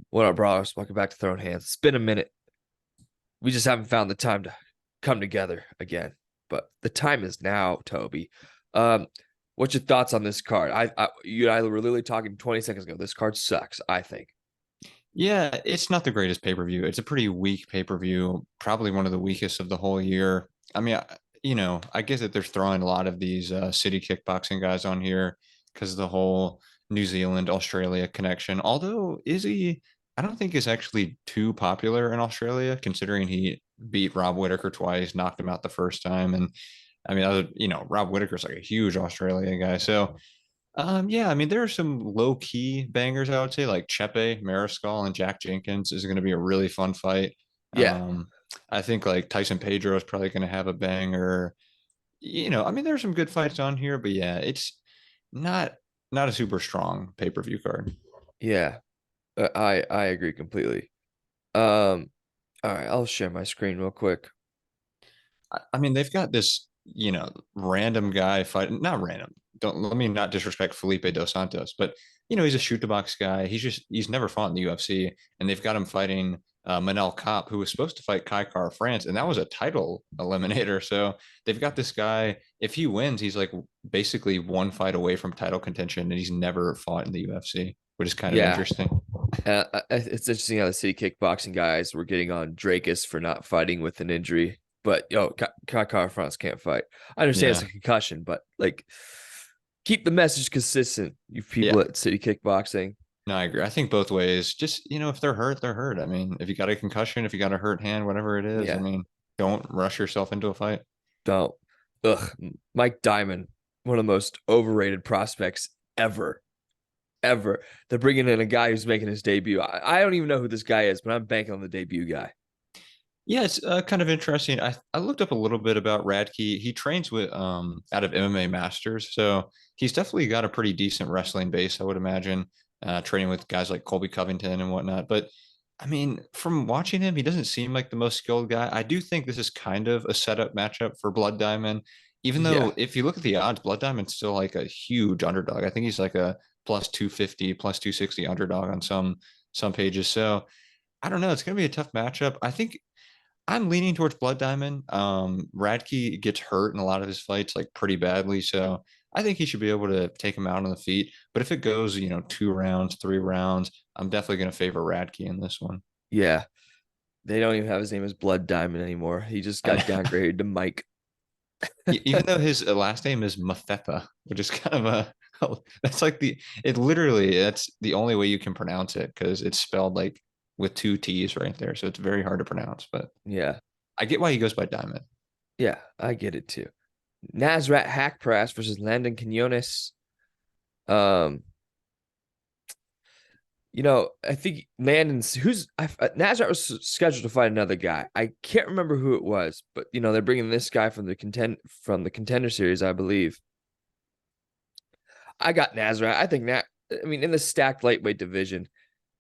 What up, bros? Welcome back to Throwing Hands. It's been a minute. We just haven't found the time to come together again. But the time is now, Toby. Um, what's your thoughts on this card? You and I were literally talking 20 seconds ago. This card sucks, I think. Yeah, it's not the greatest pay-per-view. It's a pretty weak pay-per-view, probably one of the weakest of the whole year. I mean, I get that they're throwing a lot of these city kickboxing guys on here because of the whole New Zealand, Australia connection. Although Izzy, I don't think is actually too popular in Australia, considering he beat Rob Whittaker twice, knocked him out the first time. And I mean, Rob Whittaker's like a huge Australia guy. So yeah, I mean, there are some low key bangers, I would say, like Chepe Mariscal and Jack Jenkins is going to be a really fun fight. Yeah, Um, I think like Tyson Pedro is probably going to have a banger. I mean, there's some good fights on here, but yeah, it's not not a super strong pay-per-view card. yeah. I agree completely. Um, all right, I'll share my screen real quick. I mean, they've got this, random guy fighting, not random. Don't let me not disrespect Felipe Dos Santos, but he's a shoot the box guy. He's never fought in the UFC, and they've got him fighting Manel Kape, who was supposed to fight Kai Kara France, and that was a title eliminator. So they've got this guy. If he wins, he's like basically one fight away from title contention, and he's never fought in the UFC, which is kind of Yeah, interesting. it's interesting how the city kickboxing guys were getting on Drakus for not fighting with an injury. But Kai France can't fight. I understand it's Yeah, a concussion, but like, keep the message consistent, you yeah. people at City Kickboxing. No, I agree. I think both ways. Just, if they're hurt, they're hurt. I mean, if you got a concussion, if you got a hurt hand, whatever it is, I Yeah, mean, don't rush yourself into a fight. don't. Ugh, Mike Diamond, one of the most overrated prospects ever, ever. They're bringing in a guy who's making his debut. I don't even know who this guy is, but I'm banking on the debut guy. Yeah, it's kind of interesting. I looked up a little bit about Radke. He trains with out of MMA Masters, so he's definitely got a pretty decent wrestling base, I would imagine, training with guys like Colby Covington and whatnot. But I mean, from watching him, he doesn't seem like the most skilled guy. I do think this is kind of a setup matchup for Blood Diamond, even Yeah, though if you look at the odds, Blood Diamond's still like a huge underdog. I think he's like a plus 250, plus 260 underdog on some pages. So I don't know. It's going to be a tough matchup. I think I'm leaning towards Blood Diamond. Radke gets hurt in a lot of his fights, like pretty badly. So I think he should be able to take him out on the feet. But if it goes, 2 rounds, 3 rounds, I'm definitely going to favor Radke in this one. yeah. They don't even have his name as Blood Diamond anymore. He just I got know. downgraded to Mike. Even though his last name is Mafefa, which is kind of that's like that's the only way you can pronounce it because it's spelled like with two T's right there. So it's very hard to pronounce, but Yeah, I get why he goes by Diamond. yeah, I get it too. Nasrat Hackprass versus Landon Quinones. Um, I think Landon's Nasrat was scheduled to fight another guy. I can't remember who it was, but they're bringing this guy from the contender series, I believe. I got Nasrat. I think I mean, in the stacked lightweight division,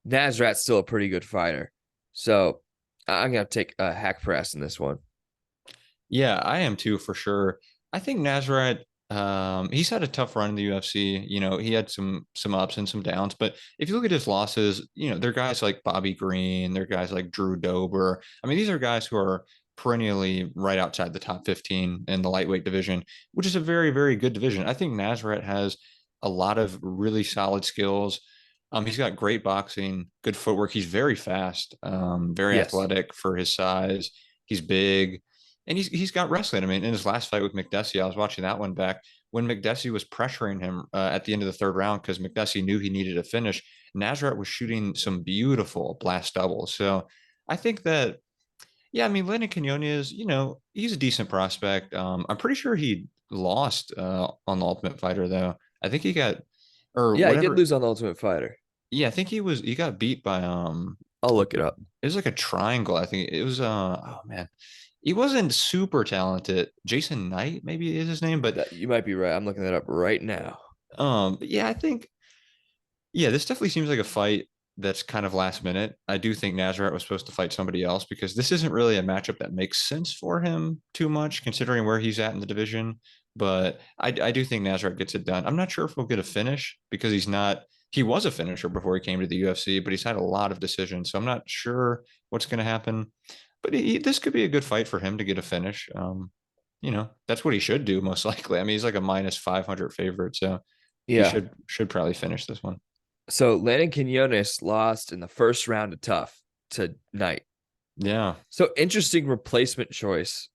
Nasrat's still a pretty good fighter. So I'm gonna take a hack press in this one. Yeah, I am too for sure. I think Nazareth, he's had a tough run in the UFC. He had some ups and some downs, but if you look at his losses, they're guys like Bobby Green, they're guys like Drew Dober. I mean, these are guys who are perennially right outside the top 15 in the lightweight division, which is a very, very good division. I think Nazareth has a lot of really solid skills. He's got great boxing, good footwork. He's very fast, very Yes. athletic for his size. He's big. And he's got wrestling. I mean, in his last fight with McDessie, I was watching that one back when McDessie was pressuring him at the end of the third round because McDessie knew he needed a finish. Nazareth was shooting some beautiful blast doubles. So I think that, yeah, I mean, Lennon Quinones, he's a decent prospect. I'm pretty sure he lost on the Ultimate Fighter though. I think he got or Yeah, he did whatever. lose on the Ultimate Fighter. Yeah, I think he got beat by I'll look it up. it was like a triangle. I think it was oh man. He wasn't super talented. Jason Knight, maybe is his name, but That you might be right. I'm looking that up right now. but yeah, I think yeah, this definitely seems like a fight that's kind of last minute. I do think Nazareth was supposed to fight somebody else because this isn't really a matchup that makes sense for him too much, considering where he's at in the division. But I do think Nazareth gets it done. I'm not sure if we'll get a finish because he was a finisher before he came to the UFC, but he's had a lot of decisions. So I'm not sure what's going to happen. But this could be a good fight for him to get a finish. That's what he should do most likely. I mean, he's like a minus 500 favorite, so he Yeah. should probably finish this one. So Landon Quinones lost in the first round of tough to Knight. Yeah, So interesting replacement choice,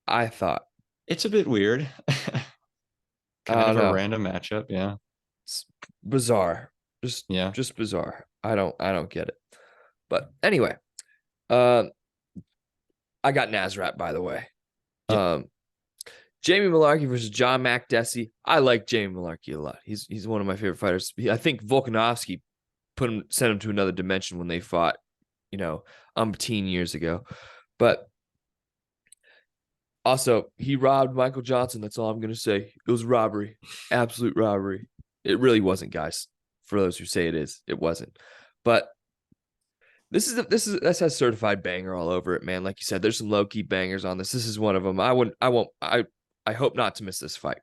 I thought. it's a bit weird. I Kind don't of a know. random matchup. Yeah, It's bizarre. Just yeah, just bizarre. I don't get it. But anyway, um, I got Nasrat by the way. yeah. Um, Jamie Malarkey versus John Makdessi. I like Jamie Malarkey a lot. He's one of my favorite fighters. I think Volkanovski sent him to another dimension when they fought, umpteen years ago. But also, he robbed Michael Johnson. That's all I'm gonna say. It was robbery, absolute robbery. It really wasn't, guys. For those who say it is, it wasn't. But this has certified banger all over it, man. Like you said, there's some low key bangers on this. This is one of them. I hope not to miss this fight.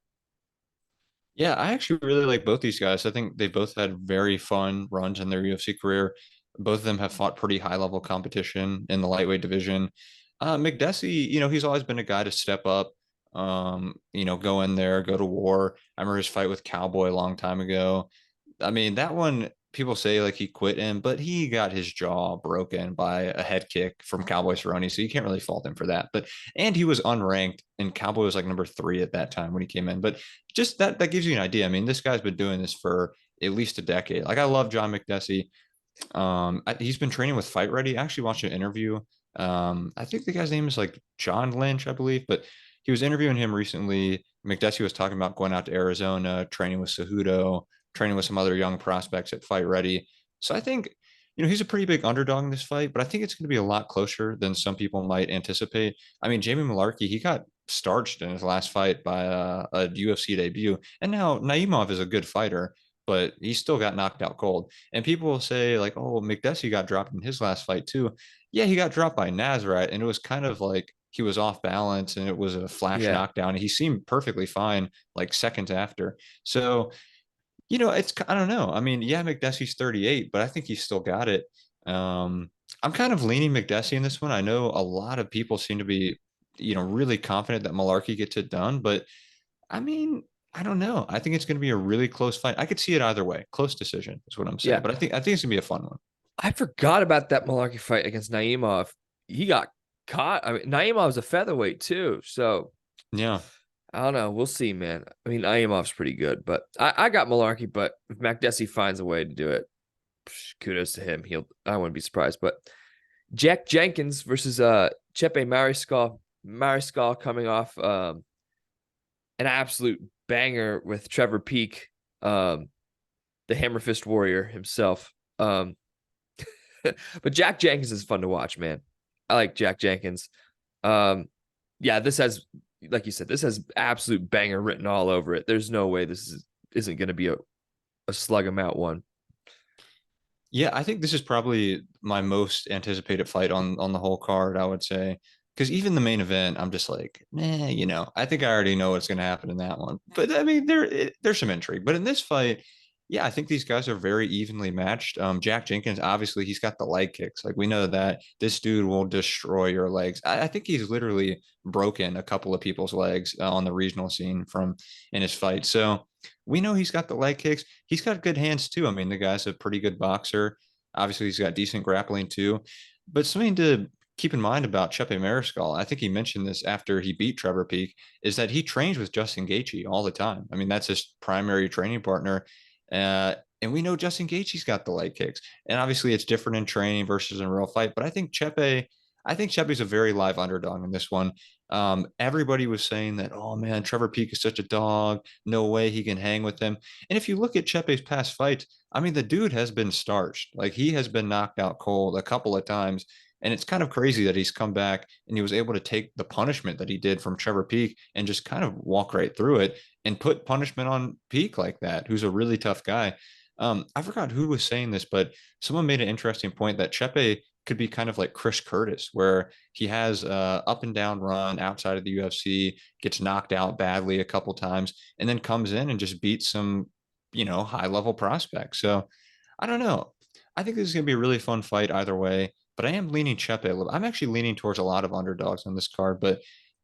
Yeah, I actually really like both these guys. I think they both had very fun runs in their UFC career. Both of them have fought pretty high level competition in the lightweight division. McDessie, he's always been a guy to step up, go in there, go to war. I remember his fight with Cowboy a long time ago. I mean, that one, people say like he quit him, but he got his jaw broken by a head kick from Cowboy Cerrone, so you can't really fault him for that. And he was unranked, and Cowboy was like number 3 at that time when he came in. But just that gives you an idea. I mean, this guy's been doing this for at least a decade. Like I love John McDessie. He's been training with Fight Ready. I actually watched an interview. I think the guy's name is like John Lynch, I believe, but he was interviewing him recently. McDessie was talking about going out to Arizona, training with Cejudo, training with some other young prospects at Fight Ready. So I think, he's a pretty big underdog in this fight, but I think it's going to be a lot closer than some people might anticipate. I mean, Jamie Malarkey, he got starched in his last fight by a UFC debut, and now Naimov is a good fighter, but he still got knocked out cold. And people will say like, "Oh, McDessie got dropped in his last fight too." Yeah, he got dropped by Nazareth, and it was kind of like he was off balance, and it was a flash Yeah, knockdown. And he seemed perfectly fine like seconds after. So I don't know. I mean, yeah, McDessie's 38, but I think he's still got it. I'm kind of leaning McDessie in this one. I know a lot of people seem to be, really confident that Malarkey gets it done, but I mean, I don't know. I think it's going to be a really close fight. I could see it either way. Close decision is what I'm saying, yeah. but I think it's going to be a fun one. I forgot about that Malarkey fight against Naimov. He got caught. I mean, Naimov's a featherweight too, so Yeah. I don't know. We'll see, man. I mean, Naimov's pretty good, but I got Malarkey. But if Makdessi finds a way to do it, kudos to him. I wouldn't be surprised. But Jack Jenkins versus Chepe Mariscal coming off an absolute banger with Trevor Peak, the Hammer Fist Warrior himself. But Jack Jenkins is fun to watch, man. I like Jack Jenkins. Yeah, this has, like you said, this has absolute banger written all over it. There's no way isn't going to be a slug him out one. Yeah, I think this is probably my most anticipated fight on the whole card, I would say. Because even the main event, I'm just like, I think I already know what's going to happen in that one. But I mean, there's some intrigue. But in this fight, yeah, I think these guys are very evenly matched. Jack Jenkins, obviously, he's got the leg kicks. Like we know that this dude will destroy your legs. I think he's literally broken a couple of people's legs on the regional scene from in his fight. So we know he's got the leg kicks. He's got good hands too. I mean, the guy's a pretty good boxer. Obviously, he's got decent grappling too. But something to keep in mind about Chepe Mariscal, I think he mentioned this after he beat Trevor Peak, is that he trains with Justin Gaethje all the time. I mean, that's his primary training partner. And we know Justin Gaethje's got the leg kicks. And obviously, it's different in training versus in real fight. But I think Chepe's a very live underdog in this one. Everybody was saying that, oh man, Trevor Peak is such a dog. No way he can hang with him. And if you look at Chepe's past fights, I mean, the dude has been starched. Like he has been knocked out cold a couple of times. And it's kind of crazy that he's come back and he was able to take the punishment that he did from Trevor Peak and just kind of walk right through it and put punishment on Peak like that, who's a really tough guy. I forgot who was saying this, but someone made an interesting point that Chepe could be kind of like Chris Curtis, where he has a up and down run outside of the UFC, gets knocked out badly a couple times, and then comes in and just beats some, high level prospects. So I don't know. I think this is going to be a really fun fight either way, but I am leaning Chepe a little. I'm actually leaning towards a lot of underdogs on this card, but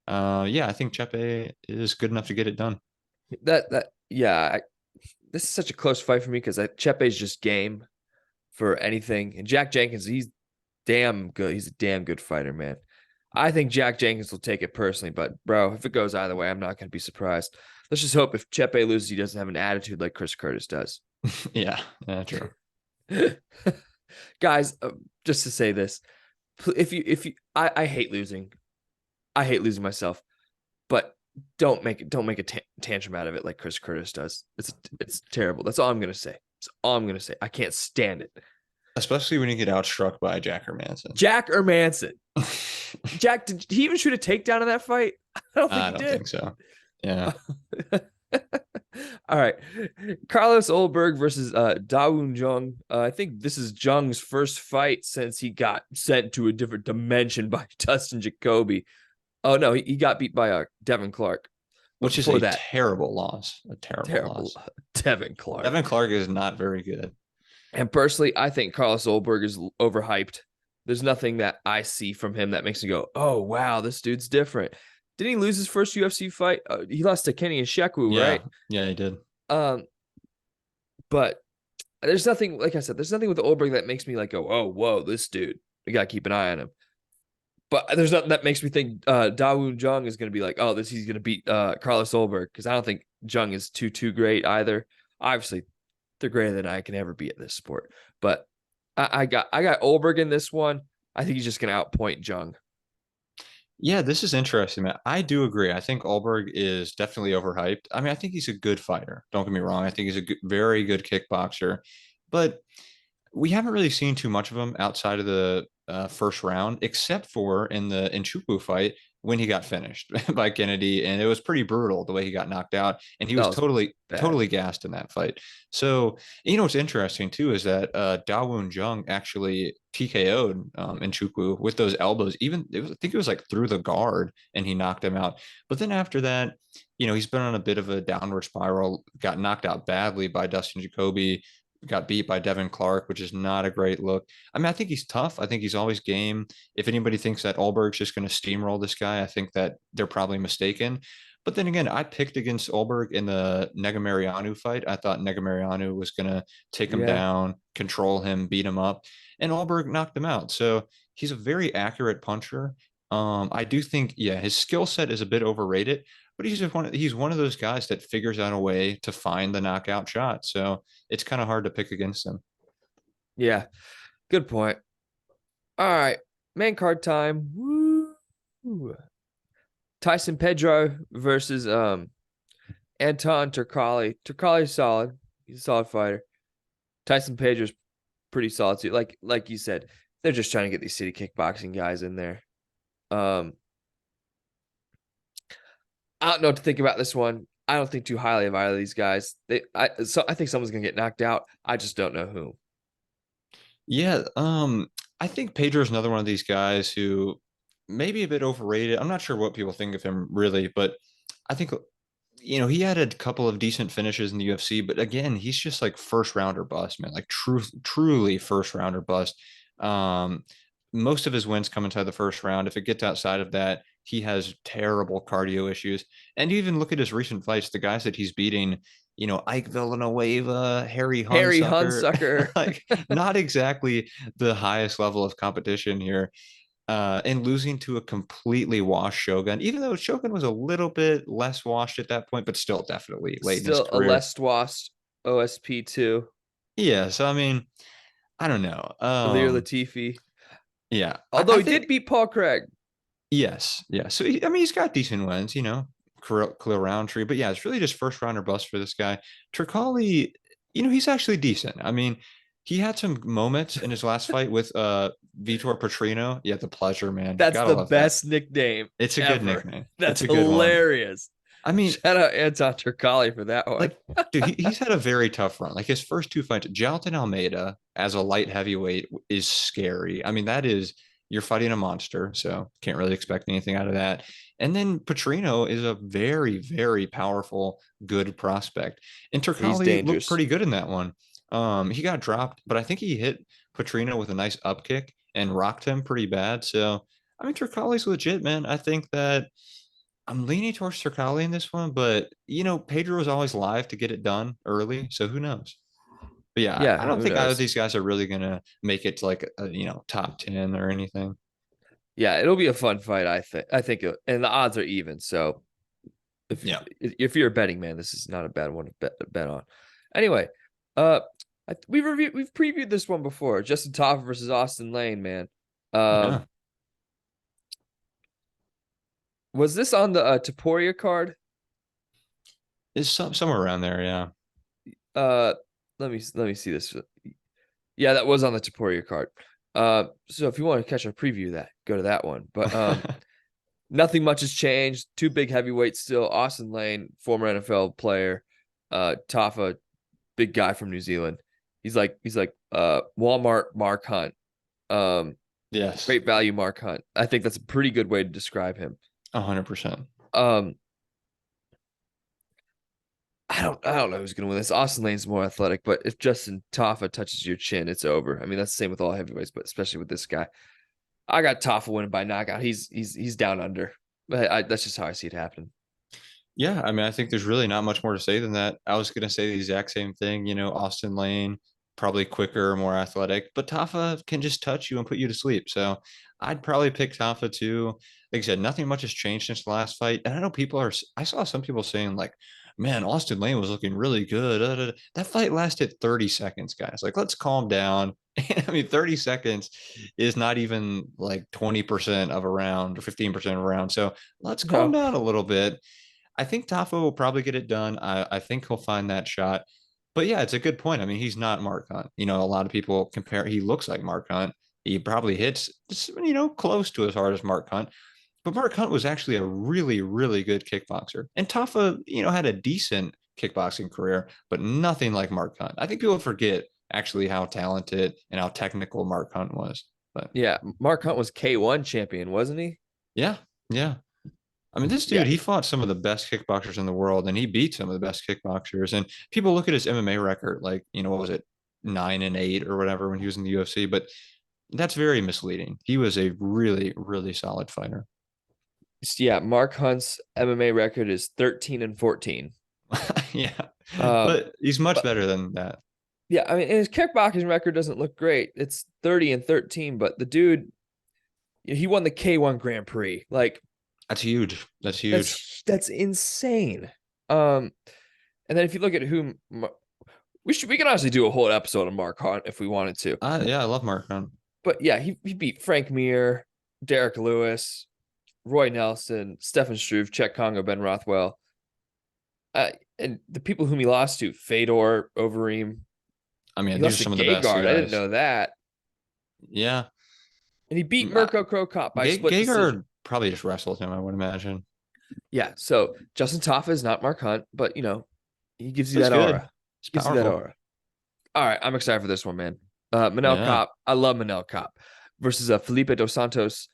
yeah, I think Chepe is good enough to get it done. Yeah, this is such a close fight for me because Chepe's just game for anything. And Jack Jenkins, he's damn good. He's a damn good fighter, man. I think Jack Jenkins will take it personally, but bro, if it goes either way, I'm not going to be surprised. Let's just hope if Chepe loses, he doesn't have an attitude like Chris Curtis does. Yeah, true. Guys, just to say this, I hate losing. I hate losing myself, but don't make a tantrum out of it like Chris Curtis does. It's terrible. That's all I'm gonna say. That's all I'm gonna say. I can't stand it. Especially when you get outstruck by Jack Hermanson. Jack Hermanson. Jack, did he even shoot a takedown in that fight? I don't think I he don't did. think so. Yeah. All right. Carlos Olberg versus Dawoon Jung. I think this is Jung's first fight since he got sent to a different dimension by Dustin Jacoby. Oh no, he got beat by Devin Clark. Which is a terrible loss. A terrible loss. Devin Clark. Devin Clark is not very good. And personally, I think Carlos Olberg is overhyped. There's nothing that I see from him that makes me go, "Oh wow, this dude's different." Didn't he lose his first UFC fight? He lost to Kenny Nzechukwu, right? Yeah, he did. But there's nothing, like I said, there's nothing with Olberg that makes me like go, "Oh, whoa, this dude, we gotta keep an eye on him." But there's nothing that makes me think Dawoon Jung is going to be like, oh, he's going to beat Carlos Olberg, because I don't think Jung is too great either. Obviously, they're greater than I can ever be at this sport. But I got Olberg in this one. I think he's just going to outpoint Jung. Yeah, this is interesting, man. I do agree. I think Olberg is definitely overhyped. I mean, I think he's a good fighter. Don't get me wrong. I think he's a very good kickboxer, but we haven't really seen too much of him outside of the first round, except for in the Nchukwu fight when he got finished by Kennedy, and it was pretty brutal the way he got knocked out, and he was totally gassed in that fight. So what's interesting too is that Dawoon Jung actually TKO'd Nchukwu with those elbows. I think it was like through the guard, and he knocked him out. But then after that, he's been on a bit of a downward spiral. Got knocked out badly by Dustin Jacoby, got beat by Devin Clark, which is not a great look. I mean, I think he's tough. I think he's always game. If anybody thinks that Olberg's just going to steamroll this guy, I think that they're probably mistaken. But then again, I picked against Olberg in the Negamarianu fight. I thought Negamarianu was going to take him down, control him, beat him up, and Olberg knocked him out. So he's a very accurate puncher. I do think, his skill set is a bit overrated, but he's one of those guys that figures out a way to find the knockout shot. So it's kind of hard to pick against him. Yeah, good point. All right, main card time. Woo. Tyson Pedro versus Anton Turkalj. Turkalji's solid. He's a solid fighter. Tyson Pedro's pretty solid too. Like you said, they're just trying to get these city kickboxing guys in there. I don't know what to think about this one. I don't think too highly of either of these guys. I think someone's gonna get knocked out. I just don't know who. Yeah, I think Pedro's another one of these guys who may be a bit overrated. I'm not sure what people think of him really, but I think he had a couple of decent finishes in the UFC, but again, he's just like first rounder bust, man. Like truly first rounder bust. Most of his wins come inside the first round. If it gets outside of that, he has terrible cardio issues. And even look at his recent fights, the guys that he's beating, Ike Villanueva, Harry Hunsucker. Like not exactly the highest level of competition here. And losing to a completely washed Shogun, even though Shogun was a little bit less washed at that point, but still definitely late in his career. Still a less washed OSP too. Yeah, so I mean, I don't know. Lear Latifi. Yeah. Although he did beat Paul Craig. Yes. Yeah. So, he's got decent wins, Khalil Roundtree. But yeah, it's really just first rounder bust for this guy. Turkalj, he's actually decent. I mean, he had some moments in his last fight with Vitor Petrino. Yeah, the pleasure, man. That's the best nickname. It's a good nickname. That's hilarious. I mean, shout out Anton Turkalj for that one. Like, dude, he's had a very tough run. Like his first two fights, Jailton Almeida as a light heavyweight is scary. I mean, you're fighting a monster, so can't really expect anything out of that. And then Petrino is a very, very powerful, good prospect. And Turkalj looked pretty good in that one. He got dropped, but I think he hit Petrino with a nice up kick and rocked him pretty bad. So I mean, Turcali's legit, man. I think that I'm leaning towards Turcali in this one, but Pedro is always live to get it done early, so who knows? But yeah, Yeah, I don't who think either of knows? these guys are really gonna make it to like top 10 or anything. Yeah, it'll be a fun fight. And the odds are even. So if Yeah. if you're a betting man, this is not a bad one to bet on. Anyway, uh, we've previewed this one before. Justin Taffa versus Austin Lane, man. Yeah. Was this on the Taporia card? It's somewhere around there, yeah. Uh, let me see this. Yeah, that was on the Taporia card. So if you want to catch a preview of that, go to that one. But nothing much has changed. Two big heavyweights still. Austin Lane, former NFL player. Tafa, big guy from New Zealand. He's like Walmart Mark Hunt. Yes, Great value Mark Hunt. I think that's a pretty good way to describe him. 100%. Um, I don't know who's gonna win this. Austin Lane's more athletic, but if Justin Tafa touches your chin, it's over. I mean, that's the same with all heavyweights, but especially with this guy. I got Tafa winning by knockout. He's down under. But that's just how I see it happening. Yeah, I mean, I think there's really not much more to say than that. I was going to say the exact same thing. Austin Lane, probably quicker, more athletic, but Tafa can just touch you and put you to sleep. So I'd probably pick Tafa too. Like I said, nothing much has changed since the last fight. And I know I saw some people saying, like, man, Austin Lane was looking really good. That fight lasted 30 seconds, guys. Like, let's calm down. I mean, 30 seconds is not even like 20% of a round or 15% of a round. So let's calm No. down a little bit. I think Tafo will probably get it done. I think he'll find that shot. But yeah, it's a good point. I mean, he's not Mark Hunt. A lot of people compare, he looks like Mark Hunt. He probably hits, close to as hard as Mark Hunt. But Mark Hunt was actually a really, really good kickboxer. And Tafa, had a decent kickboxing career, but nothing like Mark Hunt. I think people forget actually how talented and how technical Mark Hunt was. But Yeah, Mark Hunt was K1 champion, wasn't he? yeah, yeah. I mean, this Yeah, dude, he fought some of the best kickboxers in the world and he beat some of the best kickboxers. And people look at his MMA record, like, what was it, 9-8 or whatever when he was in the UFC, but that's very misleading. He was a really, really solid fighter. yeah. Mark Hunt's MMA record is 13-14. Yeah. Um, But he's much but better than that. yeah, I mean, his kickboxing record doesn't look great. It's 30-13, but the dude, he won the K1 Grand Prix. Like That's huge. That's huge. that's insane. And then if you look at whom we can honestly do a whole episode on Mark Hunt if we wanted to. Yeah, I love Mark Hunt. But yeah, he beat Frank Mir, Derek Lewis, Roy Nelson, Stefan Struve, Czech Congo, Ben Rothwell. And the people whom he lost to, Fedor, Overeem. I mean, He these lost are to some of the best Gegard. I didn't guys. know that. Yeah. And he beat Mirko Krokop by split decision. Gegard probably just wrestled him, I would imagine. Yeah. So Justin Taffa is not Mark Hunt, but he gives you That's that good. aura. It's Gives you that powerful. aura. All right, I'm excited for this one, man. Manel Yeah. Cop. I love Manel Cop versus Felipe Dos Santos.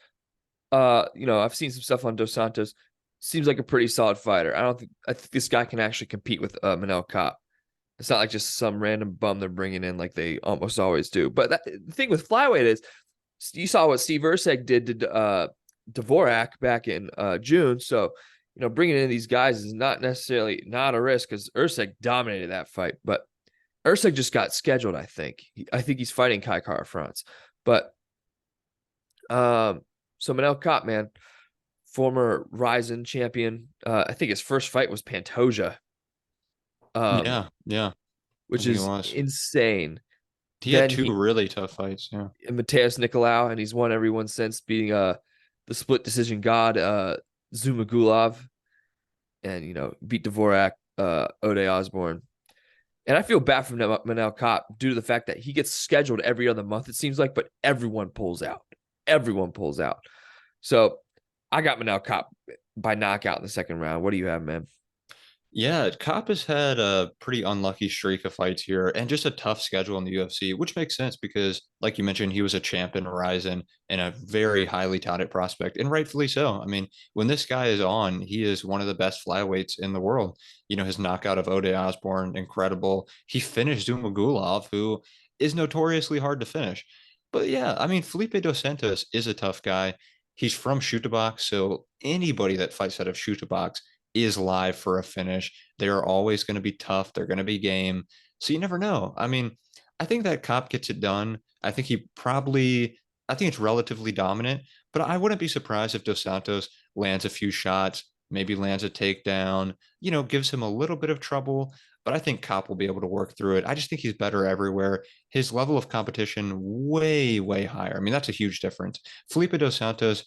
I've seen some stuff on Dos Santos. Seems like a pretty solid fighter. I think this guy can actually compete with Manel Cop. It's not like just some random bum they're bringing in like they almost always do. But the thing with flyweight is you saw what Steve Ursek did to Dvorak back in June. So, bringing in these guys is not necessarily not a risk because Ursek dominated that fight. But Ursek just got scheduled, I think. I think he's fighting Kai Kara France. But so Manel Cop, man, former Ryzen champion. I think his first fight was Pantoja. Yeah. Yeah. I Which think it is was. insane. He had Then two he really tough fights. Yeah. Mateus Nicolau, and he's won everyone since beating the split decision god Zumagulov, and beat Dvorak, Ode Osborne. And I feel bad for Manel Cop due to the fact that he gets scheduled every other month, it seems like, but everyone pulls out. Everyone pulls out. So I got Manel Cop by knockout in the second round. What do you have, man? Yeah, Cop has had a pretty unlucky streak of fights here and just a tough schedule in the UFC, which makes sense because, like you mentioned, he was a champ in Horizon and a very highly touted prospect, and rightfully so. I mean, when this guy is on, he is one of the best flyweights in the world. His knockout of Ode Osborne, incredible. He finished Zumagulov, who is notoriously hard to finish. But yeah, I mean, Felipe Dos Santos is a tough guy. He's from Shoot to Box, so anybody that fights out of Shoot to Box is live for a finish. They're always going to be tough. They're going to be game. So you never know. I mean, I think that Cop gets it done. I think it's relatively dominant, but I wouldn't be surprised if Dos Santos lands a few shots, maybe lands a takedown, gives him a little bit of trouble. But I think Cop will be able to work through it. I just think he's better everywhere. His level of competition way, way higher. I mean, that's a huge difference. Felipe Dos Santos,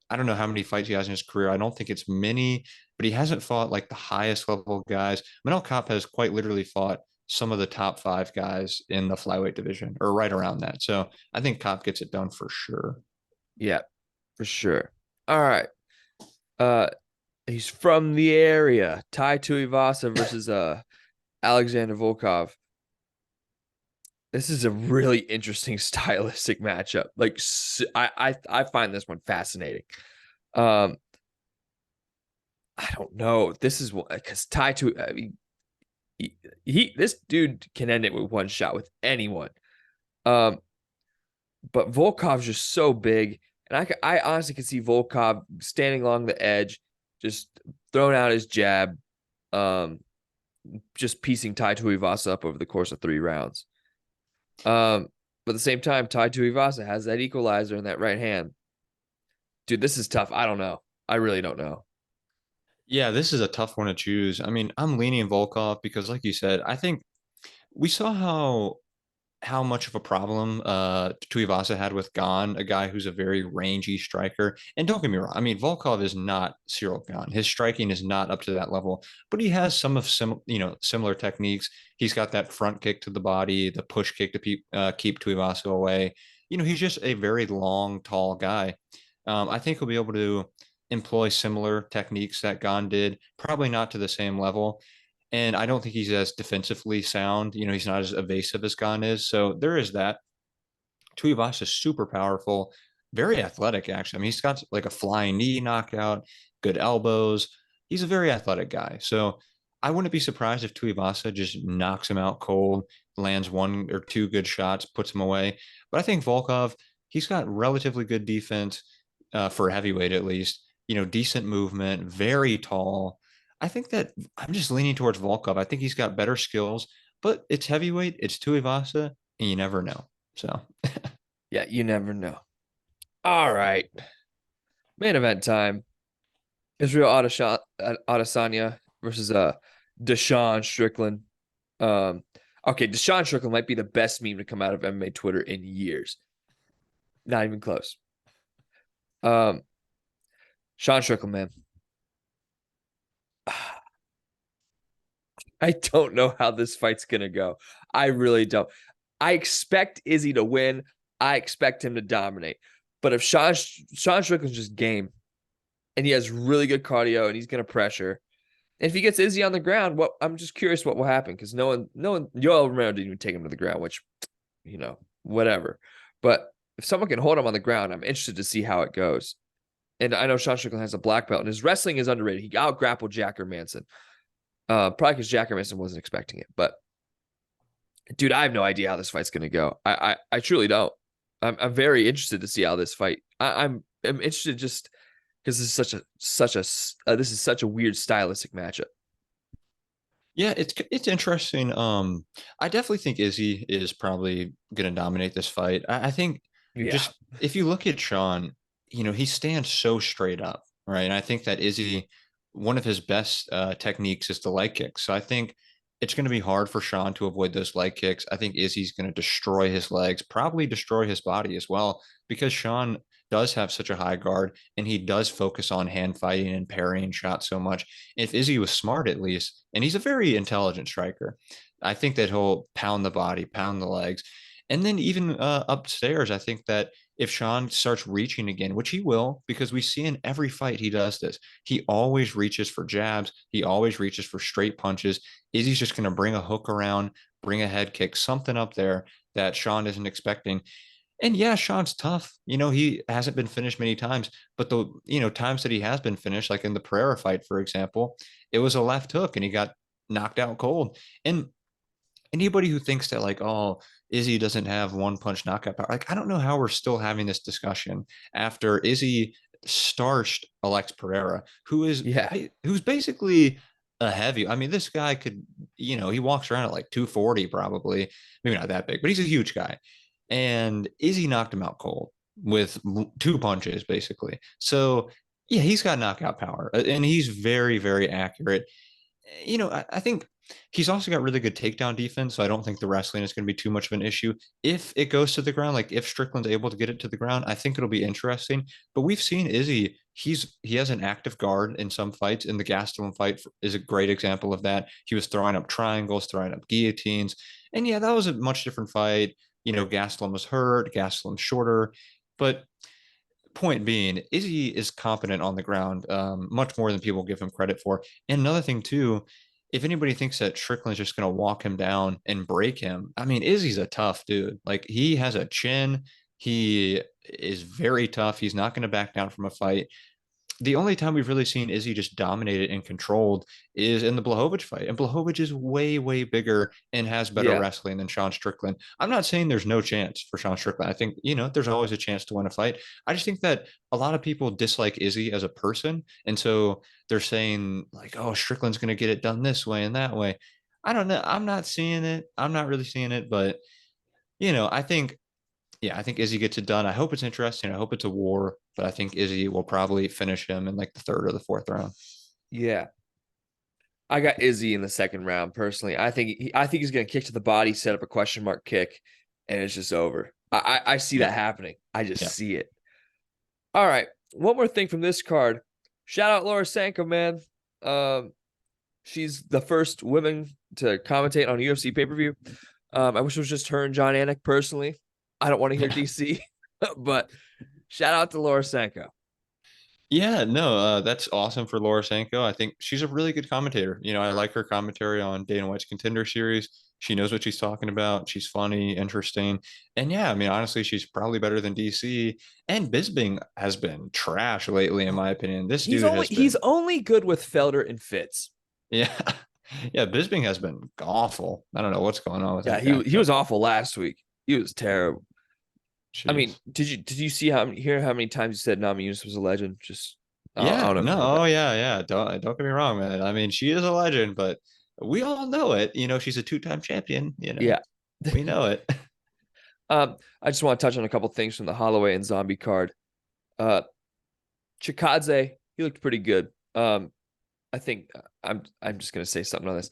I don't know how many fights he has in his career. I don't think it's many, but he hasn't fought like the highest level guys. Manel Kape has quite literally fought some of the top five guys in the flyweight division or right around that. So I think Kape gets it done for sure. Yeah, for sure. All right. Uh, he's from the area. Tai Tuivasa versus Alexander Volkov. This is a really interesting stylistic matchup. Like I find this one fascinating. Um, I don't know. This is because Tai Tu. I mean, this dude can end it with one shot with anyone. Um, but Volkov's just so big, and I honestly can see Volkov standing along the edge, just throwing out his jab, um, just piecing Tai Tuivasa up over the course of 3 rounds. But at the same time, Tai Tuivasa has that equalizer in that right hand. Dude, this is tough. I don't know. I really don't know. Yeah, this is a tough one to choose. I mean, I'm leaning Volkov because, like you said, I think we saw how much of a problem Tuivasa had with Gane, a guy who's a very rangy striker. And don't get me wrong, I mean Volkov is not Cyril Gane. His striking is not up to that level, but he has similar techniques. He's got that front kick to the body, the push kick to keep Tuivasa away. He's just a very long, tall guy. I think he'll be able to employ similar techniques that Gane did, probably not to the same level. And I don't think he's as defensively sound. He's not as evasive as Gane is. So there is that. Tuivasa is super powerful, very athletic, actually. I mean, he's got like a flying knee knockout, good elbows. He's a very athletic guy. So I wouldn't be surprised if Tuivasa just knocks him out cold, lands one or two good shots, puts him away. But I think Volkov, he's got relatively good defense for heavyweight at least. Decent movement, very tall. I think that I'm just leaning towards Volkov. I think he's got better skills, but it's heavyweight, it's Tuivasa, and you never know. So Yeah, you never know. All right. Main event time. Israel Adesanya versus Deshaun Strickland. Um, okay, Deshaun Strickland might be the best meme to come out of MMA Twitter in years. Not even close. Um, Sean Strickland, man. I don't know how this fight's gonna go. I really don't. I expect Izzy to win. I expect him to dominate. But if Sean Strickland's just game and he has really good cardio and he's gonna pressure, and if he gets Izzy on the ground, what I'm just curious what will happen because no one, Yoel Romero didn't even take him to the ground, which whatever. But if someone can hold him on the ground, I'm interested to see how it goes. And I know Sean Strickland has a black belt, and his wrestling is underrated. He out grappled Jacker Manson. Probably because Jacker Manson wasn't expecting it. But dude, I have no idea how this fight's gonna go. I truly don't. I'm very interested to see how this fight. I'm interested just because this is this is such a weird stylistic matchup. yeah, it's interesting. I definitely think Izzy is probably going to dominate this fight. I think Yeah, just if you look at Sean, he stands so straight up, right? And I think that Izzy, one of his best techniques is the leg kick. So I think it's going to be hard for Sean to avoid those leg kicks. I think Izzy's going to destroy his legs, probably destroy his body as well, because Sean does have such a high guard and he does focus on hand fighting and parrying shots so much. If Izzy was smart, at least, and he's a very intelligent striker, I think that he'll pound the body, pound the legs. And then even upstairs, I think that if Sean starts reaching again, which he will, because we see in every fight he does this, he always reaches for jabs. He always reaches for straight punches. Izzy's just going to bring a hook around, bring a head kick, something up there that Sean isn't expecting. And yeah, Sean's tough. He hasn't been finished many times, but the times that he has been finished, like in the Pereira fight, for example, it was a left hook and he got knocked out cold. And anybody who thinks that like, oh, Izzy doesn't have one punch knockout power, like I don't know how we're still having this discussion after Izzy starched Alex Pereira, Yeah. who's basically a heavy. I mean, this guy could, he walks around at like 240 probably, maybe not that big, but he's a huge guy. And Izzy knocked him out cold with two punches basically. So yeah, he's got knockout power and he's very, very accurate. I think he's also got really good takedown defense, so I don't think the wrestling is going to be too much of an issue. If it goes to the ground, like if Strickland's able to get it to the ground, I think it'll be interesting. But we've seen Izzy, he has an active guard in some fights, and the Gastelum fight is a great example of that. He was throwing up triangles, throwing up guillotines, and yeah, that was a much different fight. Gastelum was hurt, Gastelum's shorter, but point being, Izzy is competent on the ground, much more than people give him credit for. And another thing too, if anybody thinks that Strickland's just going to walk him down and break him, I mean, Izzy's a tough dude. Like he has a chin. He is very tough. He's not going to back down from a fight. The only time we've really seen Izzy just dominated and controlled is in the Blachowicz fight. And Blachowicz is way, way bigger and has better Yeah. wrestling than Sean Strickland. I'm not saying there's no chance for Sean Strickland. I think, there's always a chance to win a fight. I just think that a lot of people dislike Izzy as a person. And so they're saying, like, oh, Strickland's going to get it done this way and that way. I don't know. I'm not seeing it. I'm not really seeing it. But, I think yeah, I think Izzy gets it done. I hope it's interesting. I hope it's a war, but I think Izzy will probably finish him in like the third or the fourth round. Yeah. I got Izzy in the second round personally. I think he's gonna kick to the body, set up a question mark kick, and it's just over. I see Yeah. that happening. I just Yeah. see it. All right. One more thing from this card. Shout out Laura Sanko, man. Um, she's the first woman to commentate on a UFC pay-per-view. I wish it was just her and John Anik personally. I don't want to hear Yeah. DC, but shout out to Laura Sanko. Yeah, no, that's awesome for Laura Sanko. I think she's a really good commentator. I like her commentary on Dana White's Contender Series. She knows what she's talking about. She's funny, interesting. And yeah, I mean, honestly, she's probably better than DC. And Bisbing has been trash lately, in my opinion. This He's dude only has he's been, only good with Felder and Fitz. yeah, yeah, Bisbing has been awful. I don't know what's going on with Yeah, that he guy, he but was awful last week. He was terrible. I mean, jeez. did you see how many times you said Nami Yunus was a legend? Just I Yeah, don't know if you no, heard that. oh yeah, yeah. Don't get me wrong, man. I mean, she is a legend, but we all know it. She's a two-time champion. Yeah. We know it. I just want to touch on a couple things from the Holloway and Zombie card. Uh, Chikadze, he looked pretty good. I think I'm just gonna say something on this.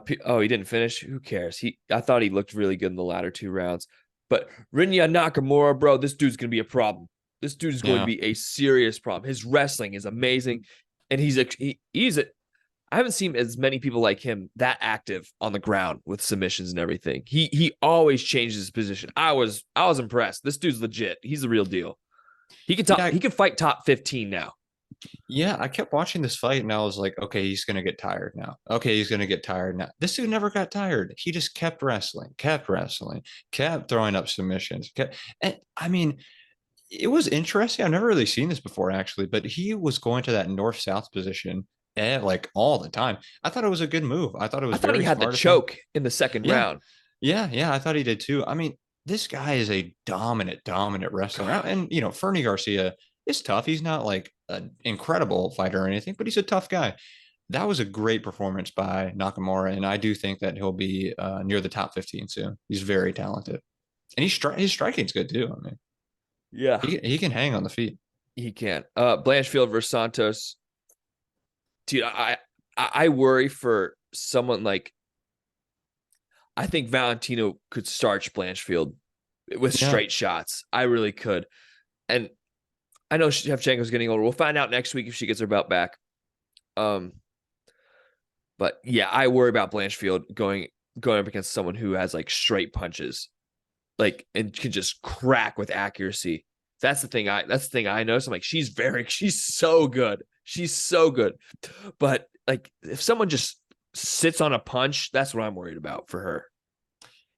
He didn't finish. Who cares? I thought he looked really good in the latter two rounds. But Rinya Nakamura, bro, this dude's gonna be a problem. This dude is going to Yeah. be a serious problem. His wrestling is amazing, and he's a. I haven't seen as many people like him that active on the ground with submissions and everything. He always changes his position. I was impressed. This dude's legit. He's the real deal. Yeah, He can fight top 15 now. yeah. I kept watching this fight and I was like, okay, he's gonna get tired now. Okay, he's gonna get tired now. This dude never got tired. He just kept wrestling, kept throwing up submissions. And I mean, it was interesting. I've never really seen this before, actually, but he was going to that north-south position and like all the time. I thought it was a good move. I thought it I was thought he very had the smart of him. choke in the second Yeah, round. yeah. I thought he did too. I mean, this guy is a dominant wrestler. And Fernie Garcia is tough. He's not like an incredible fighter or anything, but he's a tough guy. That was a great performance by Nakamura, and I do think that he'll be near the top 15 soon. He's very talented, and his striking's good too. I mean, Yeah, he can hang on the feet. he can. Blanchfield versus Santos. Dude, I worry for someone like I think Valentino could starch Blanchfield with Yeah, straight shots. I really could. And I know Shevchenko's getting older. We'll find out next week if she gets her belt back. Um, but yeah, I worry about Blanchfield going up against someone who has like straight punches. like and can just crack with accuracy. That's the thing I noticed. I'm like, she's so good. She's so good. But like if someone just sits on a punch, that's what I'm worried about for her.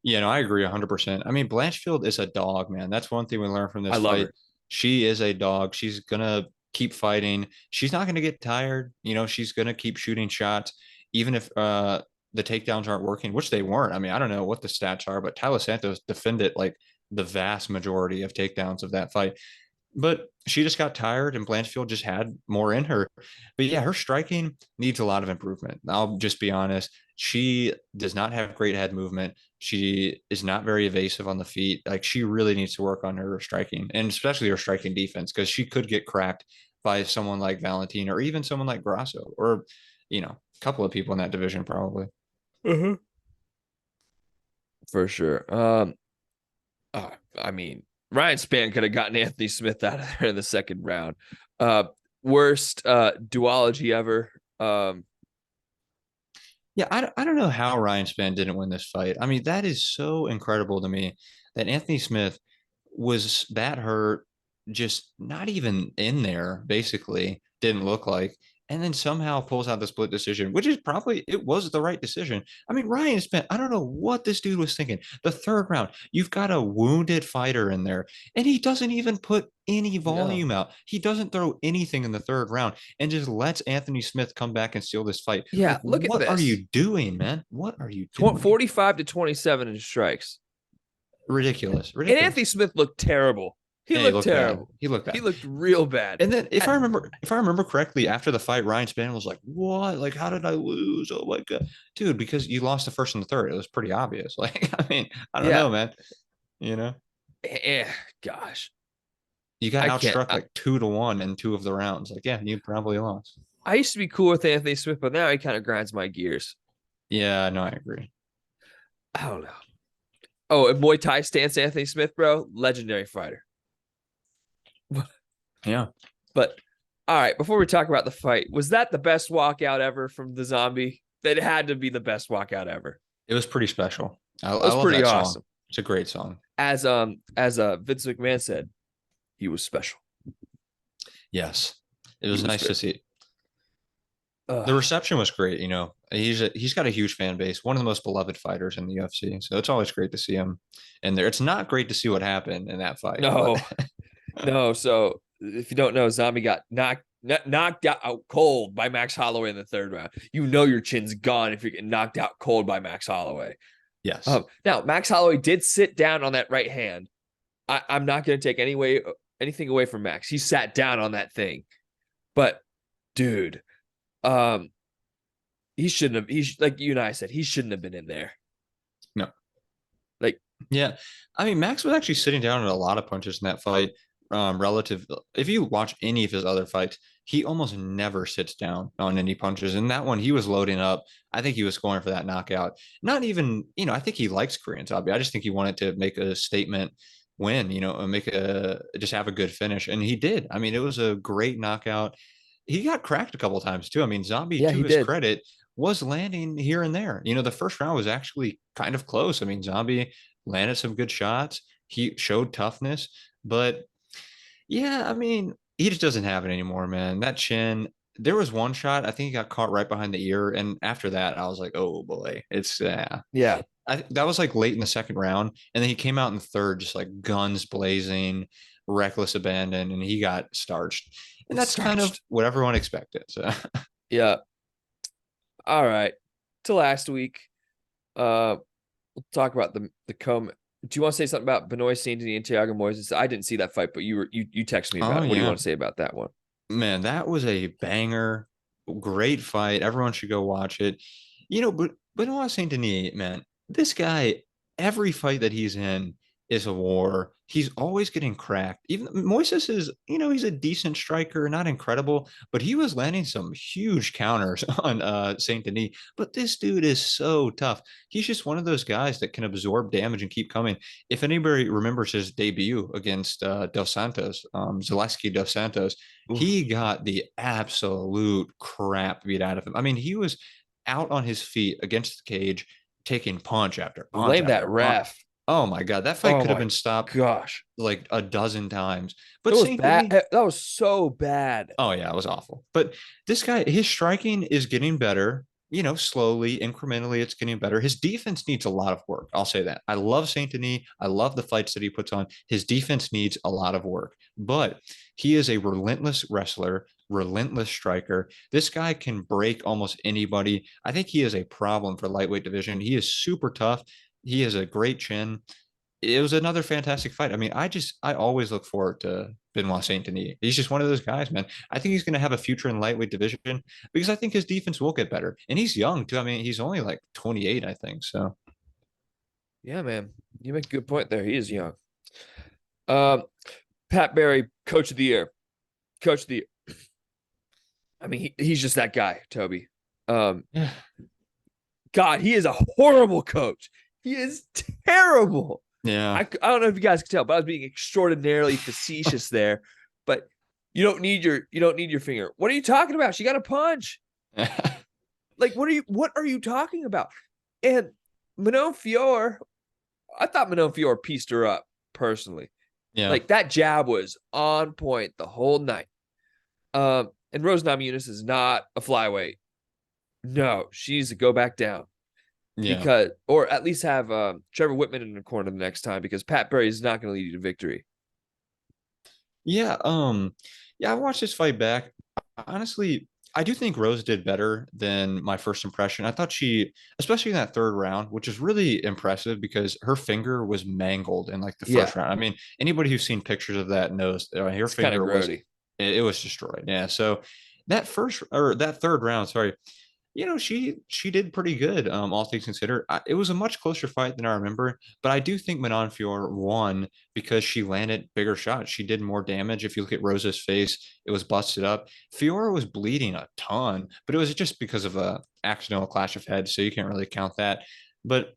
Yeah, no, I agree 100%. I mean, Blanchfield is a dog, man. That's one thing we learned from I this love fight. her. She is a dog. She's gonna keep fighting. She's not gonna get tired. She's gonna keep shooting shots, even if the takedowns aren't working, which they weren't. I mean, I don't know what the stats are, but Tyler Santos defended like the vast majority of takedowns of that fight. But she just got tired and Blanchfield just had more in her. But yeah, her striking needs a lot of improvement. I'll just be honest. She does not have great head movement. She is not very evasive on the feet. Like she really needs to work on her striking and especially her striking defense because she could get cracked by someone like Valentin or even someone like Grasso or, a couple of people in that division probably. Uh-huh. For sure. I mean, Ryan Spann could have gotten Anthony Smith out of there in the second round. Uh, Worst duology ever. Yeah, I don't know how Ryan Spann didn't win this fight. I mean, that is so incredible to me that Anthony Smith was that hurt, just not even in there, basically, didn't look like, and then somehow pulls out the split decision, which is probably it was the right decision. I mean, Ryan Spann, I don't know what this dude was thinking. The third round, you've got a wounded fighter in there, and he doesn't even put any No. volume out. He doesn't throw anything in the third round and just lets Anthony Smith come back and steal this fight. Yeah, Like, look at what are this. you doing, man? What are you doing? 45 to 27 in strikes. Ridiculous. And Ridiculous. Anthony Smith looked terrible. He And he looked looked bad. terrible. He looked He bad. looked real bad. And then I- if I remember correctly, after the fight, Ryan Spann was like, "What? Like, how did I lose? Oh my god, dude! Because you lost the first and the third. It was pretty obvious. Like, I mean, I don't yeah. know, man. You know, Gosh. you got I can't. outstruck like 2-1 in two of the rounds. Like, yeah, you probably lost. I used to be cool with Anthony Smith, but now he kind of grinds my gears. Yeah, no, I agree. I don't know. Oh, and Muay Thai stance Anthony Smith, bro, legendary fighter. Yeah, But all right, before we talk about the fight, was that the best walkout ever from the Zombie? That had to be the best walkout ever. it was pretty special. It I was love pretty that song. awesome. It's a great song. As Vince McMahon said, he was special. Yes, it He was was nice to special. see. The reception was great. He's got a huge fan base, one of the most beloved fighters in the UFC. So it's always great to see him in there. It's not great to see what happened in that fight, but No, no. So if you don't know, Zombie got knocked out cold by Max Holloway in the third round. You know your chin's gone if you're getting knocked out cold by Max Holloway. yes, Now Max Holloway did sit down on that right hand. I'm not going to take anything away from Max. He sat down on that thing, but dude, he shouldn't have. Like you and I said, he shouldn't have been in there. no, Like, yeah. I mean, Max was actually sitting down in a lot of punches in that fight. Relative, if you watch any of his other fights, he almost never sits down on any punches. And that one, he was loading up. I think he was scoring for that knockout. Not even, I think he likes Korean Zombie. I just think he wanted to make a statement win, and just have a good finish. And he did. I mean, it was a great knockout. He got cracked a couple of times too. I mean, Zombie, yeah, to he his did. credit, was landing here and there. The first round was actually kind of close. I mean, Zombie landed some good shots. He showed toughness, but yeah, I mean, he just doesn't have it anymore, man. That chin. There was one shot, I think he got caught right behind the ear. And after that, I was like, oh boy, it's Yeah, that was like late in the second round. And then he came out in the third, just like guns blazing, reckless abandon, and he got starched. And that's kind of starched. what everyone expected. So Yeah. All right. To last week, we'll talk about the come. Do you want to say something about Benoit Saint-Denis and Thiago Moises? I didn't see that fight, but you texted me oh about it. What do you yeah. want to say about that one? Man, that was a banger. Great fight. Everyone should go watch it. But Benoit Saint Denis, man, this guy, every fight that he's in is a war. He's always getting cracked. Even Moises is, he's a decent striker, not incredible, but he was landing some huge counters on Saint Denis. But this dude is so tough. He's just one of those guys that can absorb damage and keep coming. If anybody remembers his debut against Dos Santos, Zaleski Dos Santos, Oof. he got the absolute crap beat out of him. I mean, he was out on his feet against the cage, taking punch after punch Blame that after punch. ref. Oh my God, that fight Oh could have my been stopped gosh. like a dozen times. It But was Saint bad. Denis, That was so bad. oh yeah, it was awful. But this guy, his striking is getting better. Slowly, incrementally, it's getting better. His defense needs a lot of work. I'll say that. I love Saint Denis. I love the fights that he puts on. His defense needs a lot of work, but he is a relentless wrestler, relentless striker. This guy can break almost anybody. I think he is a problem for lightweight division. He is super tough. He has a great chin. It was another fantastic fight. I mean, I always look forward to Benoit Saint Denis. He's just one of those guys, man. I think he's going to have a future in lightweight division because I think his defense will get better. And he's young too. I mean, he's only like 28, I think. So Yeah, man. You make a good point there. He is young. Um, Pat Barry, coach of the year. Coach of the year. I mean, he's just that guy, Toby. Um, yeah, God, he is a horrible coach. He is terrible. yeah, I don't know if you guys can tell, but I was being extraordinarily facetious there. But you don't need your finger. What are you talking about? She got a punch. Like, what are you talking about? And Manon Fior, I thought Manon Fior pieced her up personally. yeah, Like that jab was on point the whole night. And Rose Namajunas is not a flyweight. No, she needs to go back down yeah. because, or at least have Trevor Whitman in the corner the next time because Pat Barry is not going to lead you to victory. Yeah, yeah, I watched this fight back. Honestly, I do think Rose did better than my first impression. I thought she, especially in that third round, which is really impressive because her finger was mangled in like the Yeah, first round. I mean, anybody who's seen pictures of that knows her it's kind of finger was grody. it was destroyed. Yeah, so that first or that third round, sorry, she did pretty good, all things considered. It was a much closer fight than I remember, but I do think Manon Fior won because she landed bigger shots. She did more damage. If you look at Rosa's face, it was busted up. Fiora was bleeding a ton, but it was just because of a accidental clash of heads, so you can't really count that. But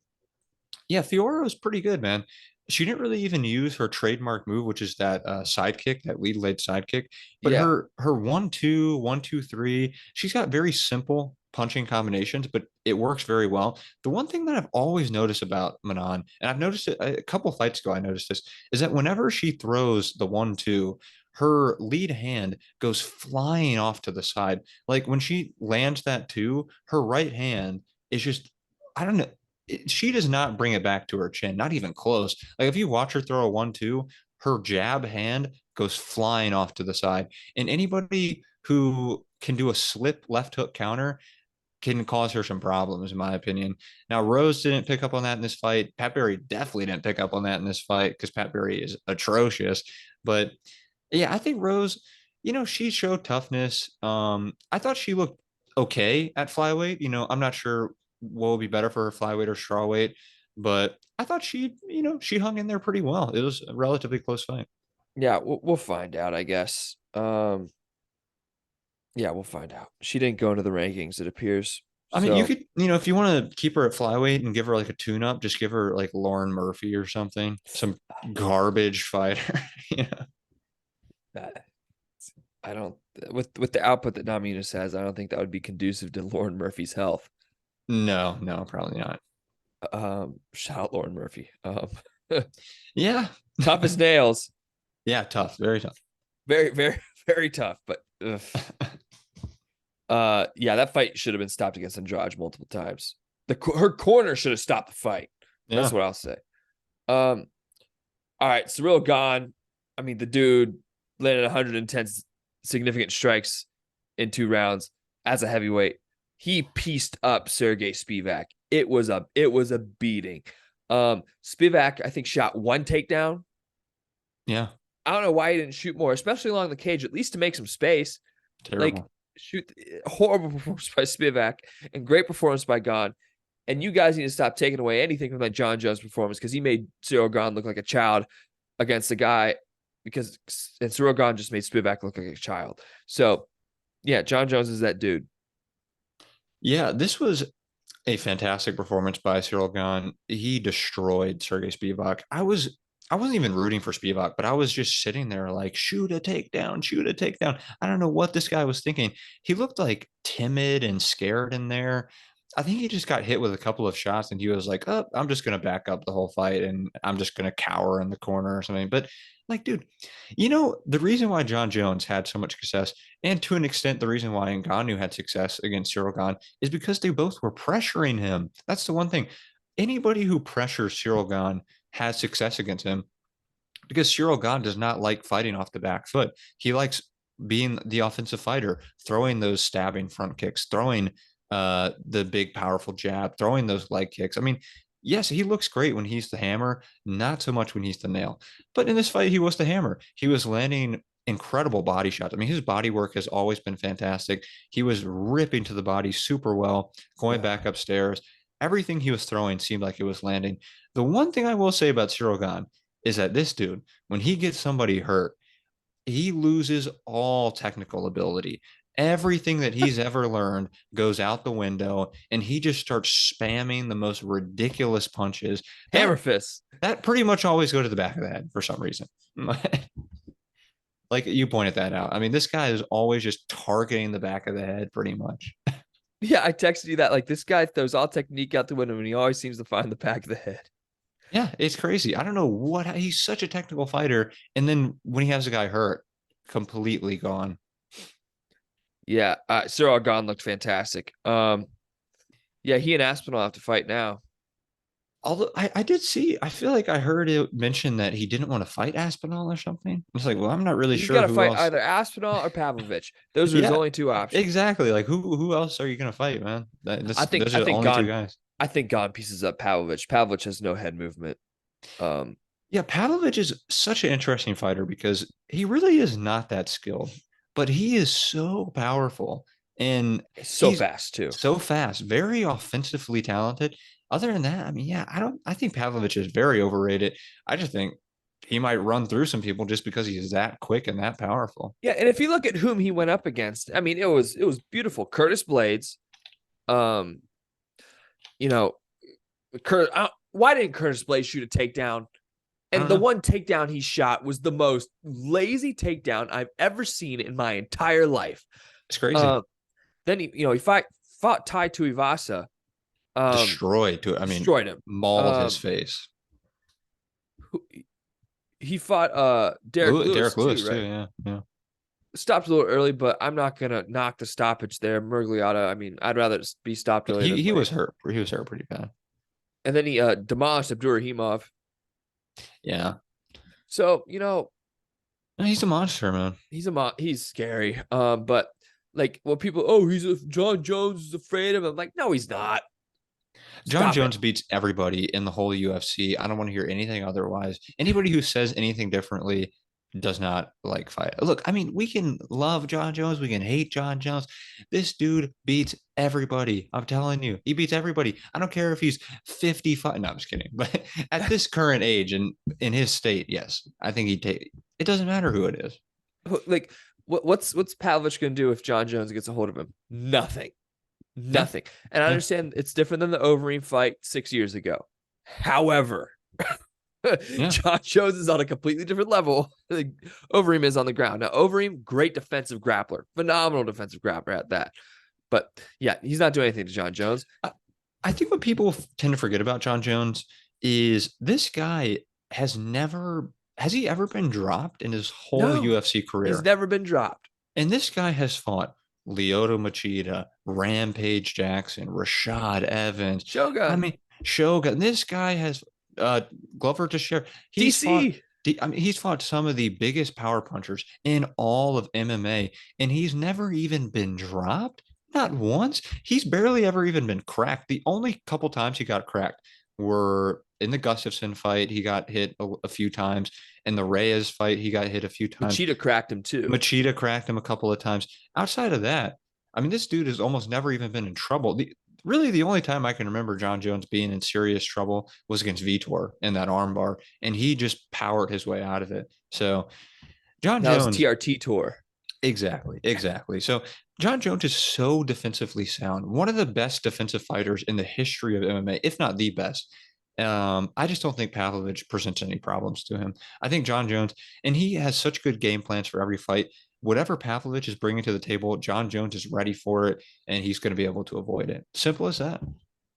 yeah, Fiora was pretty good, man. She didn't really even use her trademark move, which is that sidekick, that lead leg sidekick. But Yeah, her 1-2, 1-2-3, she's got very simple punching combinations, but it works very well. The one thing that I've always noticed about Manon, and I've noticed it a couple fights ago, I noticed this, is that whenever she throws the 1-2, her lead hand goes flying off to the side. Like when she lands that two, her right hand is just, I don't know, she does not bring it back to her chin, not even close. Like if you watch her throw a 1-2, her jab hand goes flying off to the side. And anybody who can do a slip left hook counter can cause her some problems, in my opinion. Now, Rose didn't pick up on that in this fight. Pat Barry definitely didn't pick up on that in this fight because Pat Barry is atrocious. But yeah, I think Rose, she showed toughness. I thought she looked okay at flyweight. I'm not sure what would be better for her, flyweight or strawweight, but I thought she hung in there pretty well. It was a relatively close fight. yeah, we'll find out, I guess. Yeah, we'll find out. She didn't go into the rankings, it appears. I mean, you So could, if you want to keep her at flyweight and give her like a tune up, just give her like Lauren Murphy or something, some garbage fighter. that I don't with the output that Namajunas has, I don't think that would be conducive to Lauren Murphy's health. No, no, probably not. Shout out Lauren Murphy. Yeah. Tough as nails. Yeah, tough, very tough. Very, very, very tough. But yeah, that fight should have been stopped against Andrade multiple times. Her corner should have stopped the fight. That's Yeah, what I'll say. All right, Cyril gone. I mean, the dude landed 110 significant strikes in 2 rounds as a heavyweight. He pieced up Sergey Spivak. It was a beating. Spivak, I think, shot one takedown. yeah, I don't know why he didn't shoot more, especially along the cage, at least to make some space. Like, terrible. shoot, horrible performance by Spivak and great performance by Gon. And you guys need to stop taking away anything from that John Jones performance because he made Cyril Gon look like a child against the guy and Cyril Gon just made Spivak look like a child. So, yeah, John Jones is that dude. Yeah, this was a fantastic performance by Cyril Gahn. He destroyed Sergey Spivak. I wasn't even rooting for Spivak, but I was just sitting there like, shoot a takedown, shoot a takedown. I don't know what this guy was thinking. He looked like timid and scared in there. I think he just got hit with a couple of shots and he was like, oh, I'm just going to back up the whole fight and I'm just going to cower in the corner or something. But like, dude, the reason why John Jones had so much success, and to an extent, the reason why Ngannou had success against Cyril Gane is because they both were pressuring him. That's the one thing. Anybody who pressures Cyril Gane has success against him because Cyril Gane does not like fighting off the back foot. He likes being the offensive fighter, throwing those stabbing front kicks, throwing the big powerful jab, throwing those leg kicks. I mean, yes, he looks great when he's the hammer, not so much when he's the nail. But in this fight, he was the hammer. He was landing incredible body shots. I mean, his body work has always been fantastic. He was ripping to the body super well, going back upstairs. Everything he was throwing seemed like it was landing. The one thing I will say about Cyril Gane is that this dude, when he gets somebody hurt, he loses all technical ability. Everything that he's ever learned goes out the window, and he just starts spamming the most ridiculous punches. Hammer fists. That pretty much always go to the back of the head for some reason. Like you pointed that out. I mean, this guy is always just targeting the back of the head pretty much. Yeah, I texted you that. Like, this guy throws all technique out the window and he always seems to find the back of the head. Yeah, it's crazy. I don't know what he's such a technical fighter. And then when he has a guy hurt, completely gone. Yeah, Cyril Gane looked fantastic. Yeah, he and Aspinall have to fight now. Although I did see, I feel like I heard it mention that he didn't want to fight Aspinall or something. It's like, well, I'm not really He's sure got to who fight else. either Aspinall or Pavlovich. Those are his Yeah, only two options. exactly. Like who else are you gonna fight, man? Those are I the think only two Gane. guys. I think Gane pieces up Pavlovich. Pavlovich has no head movement. Um, Yeah, Pavlovich is such an interesting fighter because he really is not that skilled, but he is so powerful and so he's fast too. so fast, very offensively talented. Other than that, I mean, yeah, I think Pavlovich is very overrated. I just think he might run through some people just because he's that quick and that powerful. Yeah, and if you look at whom he went up against, I mean, it was beautiful. Curtis Blades, um, you know, why didn't Curtis Blades shoot a takedown? I And don't the know. one takedown he shot was the most lazy takedown I've ever seen in my entire life. It's crazy. Then he fought Tai Tuivasa, Destroyed to it. I mean, destroyed him. mauled his face. He fought Derek Lewis too, right? Yeah, yeah. Stopped a little early, but I'm not gonna knock the stoppage there. Murgliata, I mean, I'd rather be stopped early. He was hurt. He was hurt pretty bad. And then he demolished Abdurahimov. Yeah. So He's a monster, man. he's scary. But like, well, people, John Jones is afraid of him. I'm like, no, he's not. John Jones beats everybody in the whole UFC. I don't want to hear anything otherwise. Anybody who says anything differently does not like fight. Look, I mean, we can love John Jones, we can hate John Jones. This dude beats everybody. I'm telling you, he beats everybody. I don't care if he's 55. No, I'm just kidding. But at this current age and in his state, yes, I think he'd take. It doesn't matter who it is. Like, what's Pavlovich gonna do if John Jones gets a hold of him? Nothing. Nothing. And I understand it's different than the Overeem fight 6 years ago. However, John Jones is on a completely different level. Overeem is on the ground. Now, Overeem, great defensive grappler. Phenomenal defensive grappler at that. But yeah, he's not doing anything to John Jones. I think what people tend to forget about John Jones is this guy has he ever been dropped in his whole UFC career? He's never been dropped. And this guy has fought Lyoto Machida, Rampage Jackson, Rashad Evans. Shogun. I mean, Shogun. This guy has Glover Teixeira. He's fought some of the biggest power punchers in all of MMA, and he's never even been dropped. Not once. He's barely ever even been cracked. The only couple times he got cracked were in the Gustafsson fight. He got hit a few times. In the Reyes fight, he got hit a few times. Machida cracked him too. Machida cracked him a couple of times. Outside of that, I mean, this dude has almost never even been in trouble. Really, the only time I can remember John Jones being in serious trouble was against Vitor in that armbar, and he just powered his way out of it. So, John Jones, was TRT tour. Exactly. So, John Jones is so defensively sound, one of the best defensive fighters in the history of MMA, if not the best. I just don't think Pavlovich presents any problems to him. I think John Jones, and he has such good game plans for every fight. Whatever Pavlovich is bringing to the table, John Jones is ready for it, and he's going to be able to avoid it. Simple as that.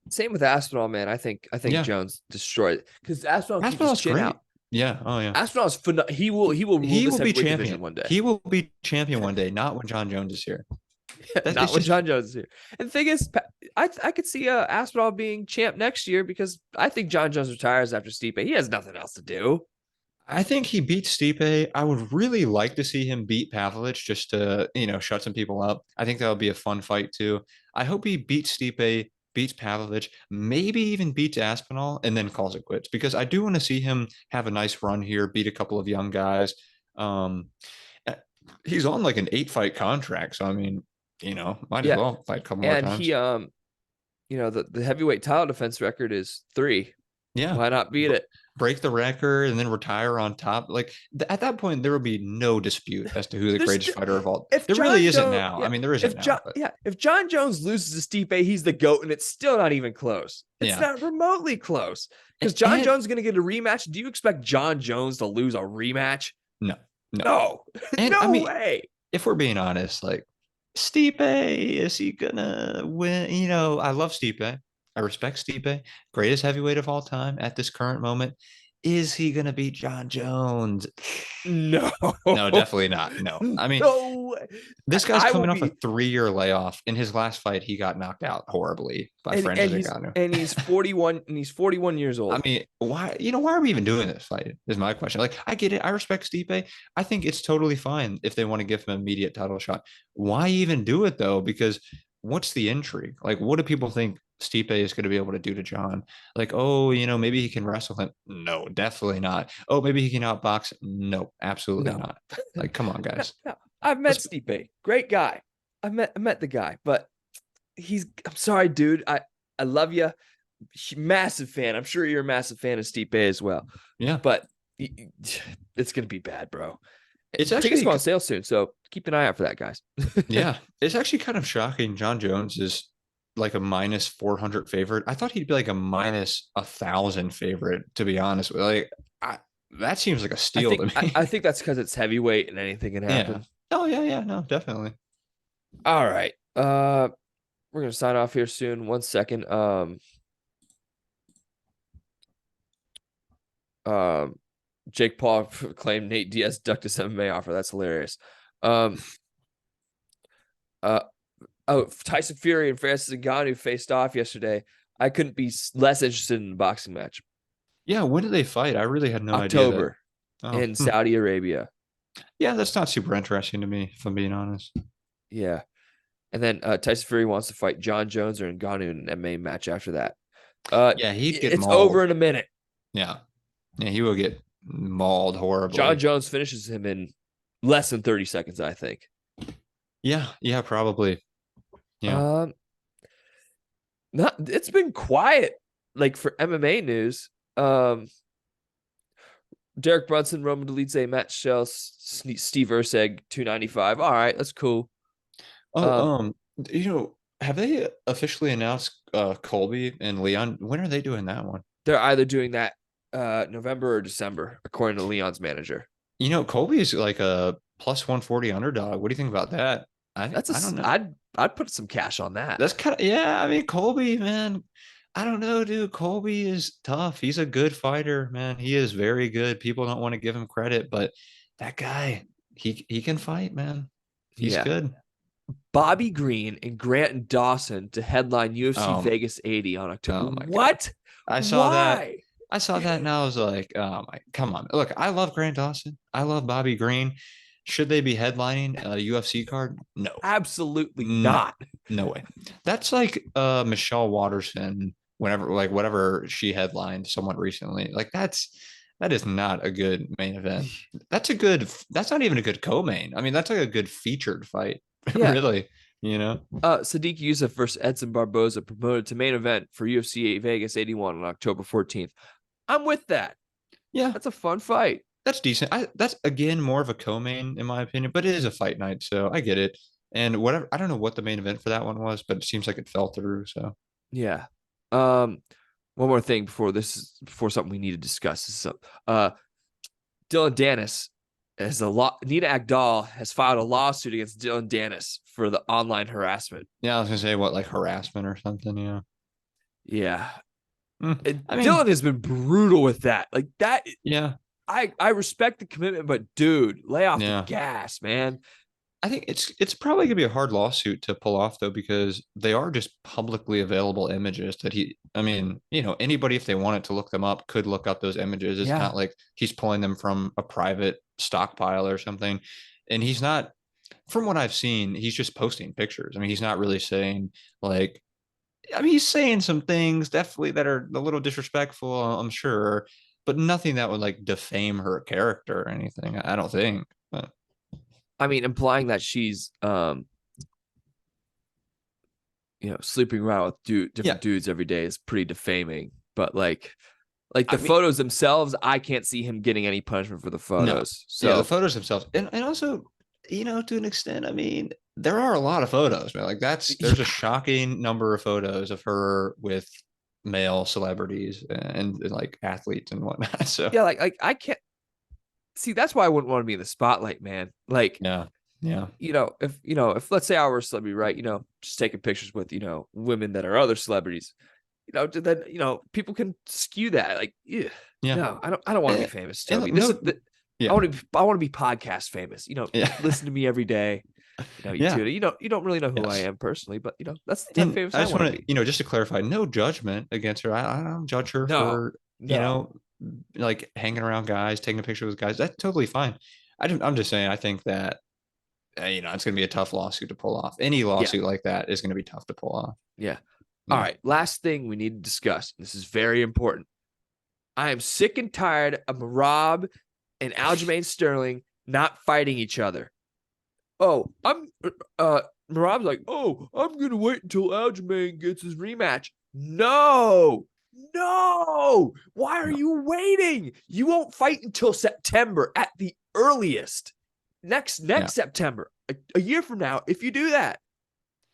Same with Aspinall, man. I think Yeah, Jones destroyed because Aspinall keeps his Aspinall's chin great. out. Yeah. Oh yeah. Aspinall's he will rule He this will be heavyweight division champion. one day. He will be champion one day, not when John Jones is here. That Not it's when just John Jones is here. And the thing is, I could see Aspinall being champ next year because I think John Jones retires after Stipe. He has nothing else to do. I think he beats Stipe. I would really like to see him beat Pavlovich just to, shut some people up. I think that would be a fun fight too. I hope he beats Stipe, beats Pavlovich, maybe even beats Aspinall, and then calls it quits because I do want to see him have a nice run here, beat a couple of young guys. Um, eh, he's on like an 8 fight contract, so I mean, might as Yeah, well fight a couple more and times. the heavyweight title defense record is 3. Yeah. Why not beat it? Break the record and then retire on top. Like at that point, there would be no dispute as to who the There's greatest still, fighter of all. if There really John isn't Jones, now. yeah, I mean, there isn't now, but if John Jones loses to Stipe, he's the GOAT, and it's still not even close. It's yeah. not remotely close because And, John and Jones is going to get a rematch. Do you expect John Jones to lose a rematch? no, no. No, And I no mean, way. if we're being honest, like Stipe, is he gonna win? I love Stipe. I respect Stipe, greatest heavyweight of all time at this current moment. Is he gonna beat John Jones? No, No, definitely not. No. I mean, no way. this guy's I will coming off a be, 3-year layoff. In his last fight, he got knocked out horribly by and Francis he's Ngannou. and he's 41 and he's 41 years I old. mean, why are we even doing this fight? Is my question. Like, I get it. I respect Stipe. I think it's totally fine if they want to give him an immediate title shot. Why even do it though? Because what's the intrigue? Like, what do people think Stipe is going to be able to do to John? Like, oh, maybe he can wrestle him. No, definitely not. Oh, maybe he can outbox. No, absolutely No, not. Like, come on, no, guys. no. I've met Let's, Stipe, great guy. I met the guy, but I'm sorry, dude. I love you. Massive fan. I'm sure you're a massive fan of Stipe as well. yeah. But it's gonna be bad, bro. It's Tickets actually go on sale soon, so keep an eye out for that, guys. Yeah, it's actually kind of shocking. John Jones is like a minus 400 favorite. I thought he'd be like a minus 1,000 favorite, to be honest with you. Like, that seems like a I steal to think me. I think that's because it's heavyweight and anything can Yeah. happen. Oh, yeah, yeah, no, definitely. All right. We're gonna sign off here soon. 1 second. Um, Jake Paul claimed Nate Diaz ducked his MMA offer. That's hilarious. Um, uh, Tyson Fury and Francis Ngannou faced off yesterday. I couldn't be less interested in the boxing match. Yeah, when did they fight? I really had no idea that. October Oh, in Saudi Arabia. yeah, that's not super interesting to me, if I'm being honest. Yeah. And then Tyson Fury wants to fight John Jones or Ngannou in an MMA match after that. Yeah, he'd get It's over mauled. in a minute. Yeah. Yeah, he will get mauled John horribly. Jones finishes him in less than 30 seconds, I think. Yeah, yeah, probably. Yeah. Um, not it's been quiet like for MMA news. Derek Brunson, Roman Dolidze, Matt Shell, Steve Urseg, 295. All right, that's cool. Oh, Um, have they officially announced Colby and Leon? When are they doing that one? they're either doing that November or December, according to Leon's manager. Colby is like a plus 140 underdog. What do you think about that? I don't know. I'd put some cash on that. That's kind of yeah. I mean, Colby, man. I don't know, dude. Colby is tough. He's a good fighter, man. He is very good. People don't want to give him credit, but that guy, he can fight, man. He's Yeah. good. Bobby Green and Grant Dawson to headline UFC Um, Vegas 80 on October. oh my God. What? I saw that. Why? I saw that and I was like, oh my, come on. Look, I love Grant Dawson. I love Bobby Green. Should they be headlining a UFC card? No. Absolutely No. not. No way. That's like Michelle Watterson, whatever she headlined somewhat recently. Like that is not a good main event. That's not even a good co-main. I mean, that's like a good featured fight. Yeah. Really, Sadiq Youssef versus Edson Barboza promoted to main event for UFC Vegas 81 on October 14th. I'm with that. Yeah, That's a fun fight. that's decent. That's again more of a co-main in my opinion, but it is a fight night, so I get it. And whatever, I don't know what the main event for that one was, but it seems like it fell through. So Yeah. Um, one more thing before something we need to discuss. So, Dylan Dennis has Nina Agdal has filed a lawsuit against Dylan Dennis for the online harassment. Yeah, I was gonna say what, like harassment or something. Yeah. Yeah. And I mean, Dylan has been brutal with that. Like that. yeah, I respect the commitment, but dude, lay off the yeah. gas, man. I think it's probably gonna be a hard lawsuit to pull off though, because they are just publicly available images that I mean, anybody if they wanted to look them up could look up those images. It's Yeah. not like he's pulling them from a private stockpile or something. And he's not, from what I've seen, he's just posting pictures. I mean, he's not really saying like, I mean, he's saying some things definitely that are a little disrespectful, I'm sure, but nothing that would like defame her character or anything. I don't think. But I mean, implying that she's sleeping around with different yeah, dudes every day is pretty defaming. But like I the mean, photos themselves, I can't see him getting any punishment for the no, photos. yeah, the So photos themselves, and also, to an extent, I mean, there are a lot of photos, man. Like there's a shocking number of photos of her with male celebrities and like athletes and whatnot. So yeah, like I can't see. That's why I wouldn't want to be in the spotlight, man. Like yeah, yeah, if let's say I were a celebrity, right? Just taking pictures with women that are other celebrities. Then people can skew that. Like, yeah, yeah, no, I don't want to be and, famous, and Toby. no, I yeah, want to be podcast famous. yeah, Listen to me every day. You yeah, tune in. You don't really know who I yes. am personally, but that's the type of And famous I I just want to want be. to, just to clarify, no judgment against her. I don't judge her No, for, no, like hanging around guys, taking a picture with guys. That's totally fine. I'm just saying, I think that, it's going to be a tough lawsuit to pull off. Any yeah, lawsuit like that is going to be tough to pull off. yeah. All Yeah. right, last thing we need to discuss. This is very important. I am sick and tired of Rob and Aljamain Sterling not fighting each other. Oh, Marab's like, oh, I'm gonna wait until Aljamain gets his rematch. No, no. Why are No. you waiting? You won't fight until September at the earliest. Next Yeah. September, a year from now, if you do that.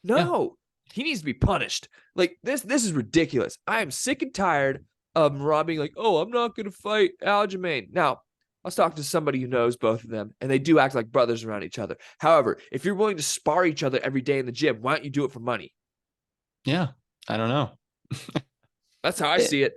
Yeah. No, he needs to be punished. Like this is ridiculous. I am sick and tired of Marab being like, oh, I'm not gonna fight Aljamain. Now, I was talking to somebody who knows both of them, and they do act like brothers around each other. However, if you're willing to spar each other every day in the gym, why don't you do it for money? Yeah. I don't know. That's how I It, see it.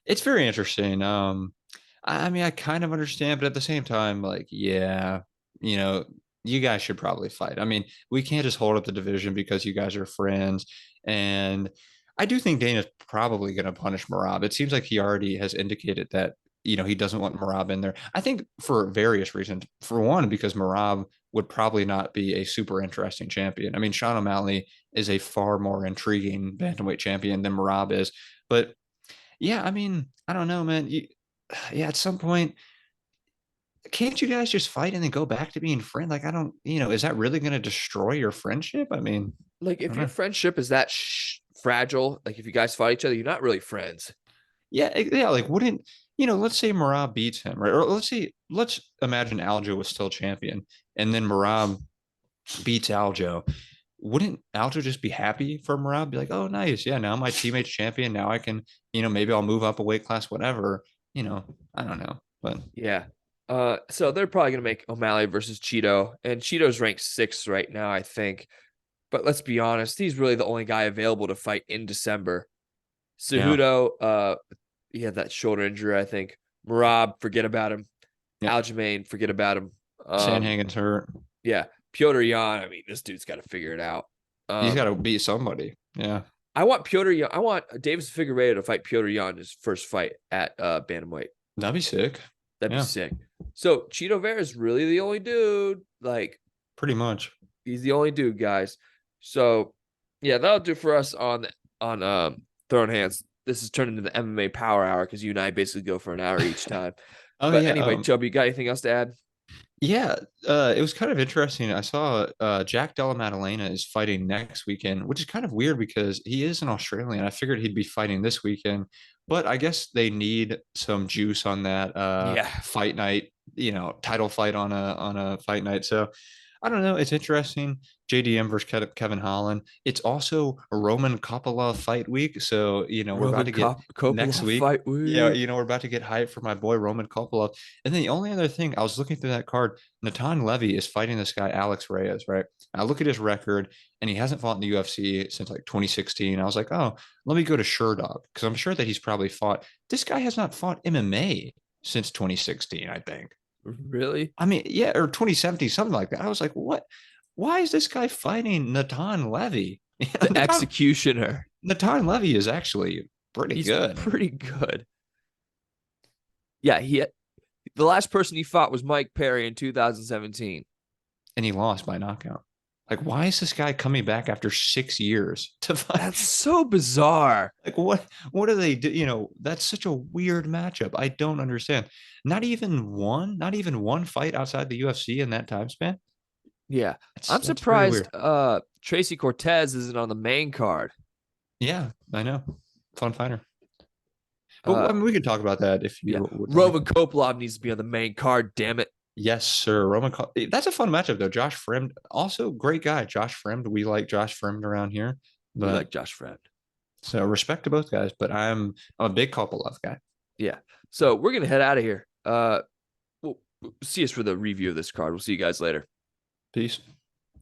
it's very interesting. I mean, I kind of understand, but at the same time, like, yeah, you know, you guys should probably fight. I mean, we can't just hold up the division because you guys are friends. And I do think Dana's probably going to punish Marab. It seems like he already has indicated that, he doesn't want Marab in there. I think for various reasons. For one, because Marab would probably not be a super interesting champion. I mean, Sean O'Malley is a far more intriguing bantamweight champion than Marab is. But yeah, I mean, I don't know, man. Yeah, at some point, can't you guys just fight and then go back to being friends? Like, I don't, is that really going to destroy your friendship? I mean, Like, I if don't your know. friendship is that fragile, like if you guys fight each other, you're not really friends. Yeah, yeah. Like, wouldn't let's say Marab beats him, right? Or let's imagine Aljo was still champion, and then Marab beats Aljo. Wouldn't Aljo just be happy for Marab? Be like, oh, nice, yeah. Now my teammate's champion. Now I can, maybe I'll move up a weight class, whatever. I don't know, but Yeah. So they're probably gonna make O'Malley versus Cheeto, and Cheeto's ranked 6th right now, I think. But let's be honest, he's really the only guy available to fight in December. yeah, Cejudo, he had that shoulder injury, I think. Marab, forget about him. yeah. Aljamain, forget about him. Sandhagen's hurt. Yeah. Piotr Jan, I mean, this dude's got to figure it out. He's got to beat somebody. Yeah, I want Piotr Jan. I want Davis Figueiredo to fight Piotr Jan in his first fight at bantamweight. that'd be sick. That'd be Yeah, sick. So Cheeto Vera is really the only dude. Like, pretty much. he's the only dude, guys. So yeah, that'll do for us on Throwing Hands. This is turned into the MMA Power Hour because you and I basically go for an hour each time. Oh But yeah. anyway, Toby, you got anything else to add? Yeah, it was kind of interesting. I saw Jack Della Maddalena is fighting next weekend, which is kind of weird because he is an Australian. I figured he'd be fighting this weekend, but I guess they need some juice on that Yeah. fight night, title fight on a fight night. So I don't know. It's interesting. JDM versus Kevin Holland. It's also a Roman Kopylov fight week. So, we're about Roman to get next Kopylov week. fight Yeah, week. we're about to get hyped for my boy Roman Kopylov. And then the only other thing, I was looking through that card, Natan Levy is fighting this guy, Alex Reyes, right? I look at his record, and he hasn't fought in the UFC since like 2016. I was like, oh, let me go to SureDog, because I'm sure that he's probably fought. This guy has not fought MMA since 2016, I think. Really? I mean, yeah, or 2017, something like that. I was like, what? Why is this guy fighting Natan Levy? The executioner. Natan Levy is actually pretty He's good. pretty good. Yeah, the last person he fought was Mike Perry in 2017. And he lost by knockout. Like, why is this guy coming back after 6 years to fight? That's so bizarre. Like, what do they do? That's such a weird matchup. I don't understand. Not even one fight outside the UFC in that time span. Yeah. I'm That's very surprised weird. Tracy Cortez isn't on the main card. Yeah, I know. Fun fighter. But Uh I mean, we can talk about that if yeah. you would like. Roman Kopylov needs to be on the main card, damn it. Yes, sir. That's a fun matchup though. Josh Fremd, also great guy. Josh Fremd, we like Josh Fremd around here. We But like Josh Friend. so respect to both guys. But I'm a big Kopylov guy. Yeah. So we're gonna head out of here. We'll see us for the review of this card. We'll see you guys later. Peace.